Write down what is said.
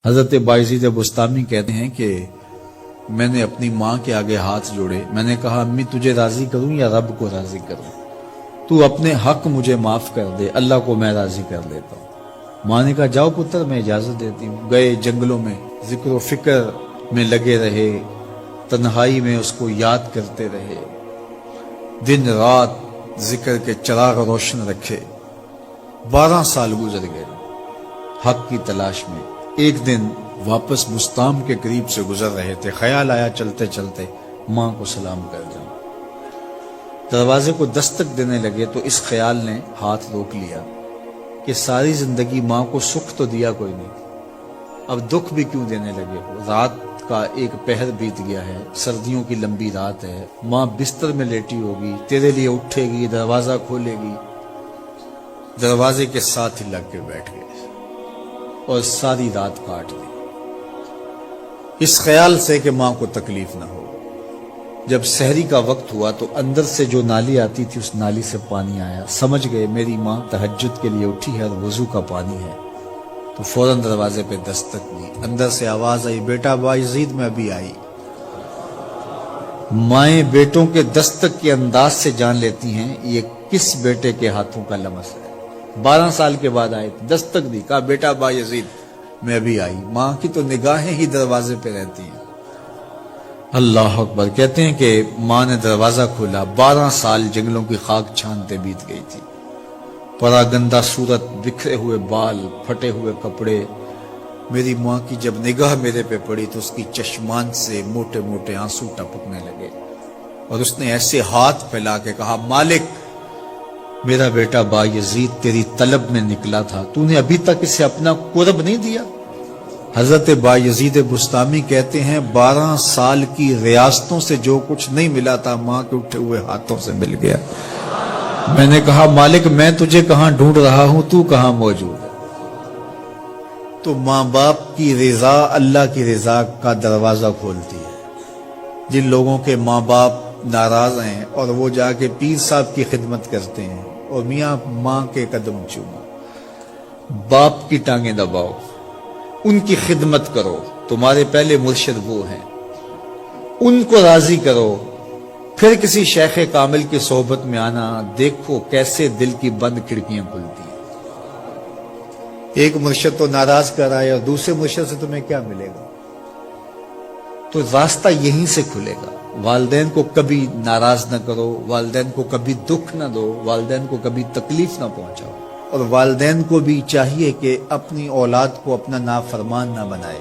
حضرت بایزید بستامی کہتے ہیں کہ میں نے اپنی ماں کے آگے ہاتھ جوڑے، میں نے کہا امی تجھے راضی کروں یا رب کو راضی کروں؟ تو اپنے حق مجھے معاف کر دے، اللہ کو میں راضی کر لیتا ہوں۔ ماں نے کہا جاؤ پتر میں اجازت دیتی ہوں۔ گئے جنگلوں میں ذکر و فکر میں لگے رہے، تنہائی میں اس کو یاد کرتے رہے، دن رات ذکر کے چراغ روشن رکھے۔ 12 سال گزر گئے حق کی تلاش میں۔ ایک دن واپس بستام کے قریب سے گزر رہے تھے، خیال آیا چلتے چلتے ماں کو سلام کر جاؤں۔ دروازے کو دستک دینے لگے تو اس خیال نے ہاتھ روک لیا کہ ساری زندگی ماں کو سکھ تو دیا کوئی نہیں، اب دکھ بھی کیوں دینے لگے ہو؟ رات کا ایک پہر بیت گیا ہے، سردیوں کی لمبی رات ہے، ماں بستر میں لیٹی ہوگی، تیرے لیے اٹھے گی، دروازہ کھولے گی۔ دروازے کے ساتھ ہی لگ کے بیٹھ گئے اور ساری رات کاٹ دی، اس خیال سے کہ ماں کو تکلیف نہ ہو۔ جب سحری کا وقت ہوا تو اندر سے جو نالی آتی تھی اس نالی سے پانی آیا، سمجھ گئے میری ماں تہجد کے لیے اٹھی ہے اور وضو کا پانی ہے، تو فوراً دروازے پہ دستک دی۔ اندر سے آواز آئی بیٹا بایزید میں ابھی آئی۔ مائیں بیٹوں کے دستک کے انداز سے جان لیتی ہیں یہ کس بیٹے کے ہاتھوں کا لمس ہے۔ 12 سال کے بعد آئے، دستک دی، کہا بیٹا بایزید میں ابھی آئی۔ ماں کی تو نگاہیں ہی دروازے پہ رہتی ہیں۔ اللہ اکبر۔ کہتے ہیں کہ ماں نے دروازہ کھولا، 12 سال جنگلوں کی خاک چھانتے بیت گئی تھی، پراگندہ صورت، بکھرے ہوئے بال، پھٹے ہوئے کپڑے۔ میری ماں کی جب نگاہ میرے پہ پڑی تو اس کی چشمان سے موٹے موٹے آنسو ٹپکنے لگے اور اس نے ایسے ہاتھ پھیلا کے کہا مالک میرا بیٹا بایزید تیری طلب میں نکلا تھا، تو نے ابھی تک اسے اپنا قرب نہیں دیا۔ حضرت بایزید بستامی کہتے ہیں 12 سال کی ریاستوں سے جو کچھ نہیں ملا تھا ماں کے اٹھے ہوئے ہاتھوں سے مل گیا۔ میں نے کہا مالک میں تجھے کہاں ڈھونڈ رہا ہوں، تو کہاں موجود ہے؟ تو ماں باپ کی رضا اللہ کی رضا کا دروازہ کھولتی ہے۔ جن لوگوں کے ماں باپ ناراض ہیں اور وہ جا کے پیر صاحب کی خدمت کرتے ہیں اور میاں ماں کے قدم چومو، باپ کی ٹانگیں دباؤ، ان کی خدمت کرو، تمہارے پہلے مرشد وہ ہیں، ان کو راضی کرو، پھر کسی شیخ کامل کی صحبت میں آنا، دیکھو کیسے دل کی بند کھڑکیاں کھلتی ہیں۔ ایک مرشد تو ناراض کر آئے اور دوسرے مرشد سے تمہیں کیا ملے گا؟ تو راستہ یہیں سے کھلے گا۔ والدین کو کبھی ناراض نہ کرو، والدین کو کبھی دکھ نہ دو، والدین کو کبھی تکلیف نہ پہنچاؤ، اور والدین کو بھی چاہیے کہ اپنی اولاد کو اپنا نافرمان نہ بنائے۔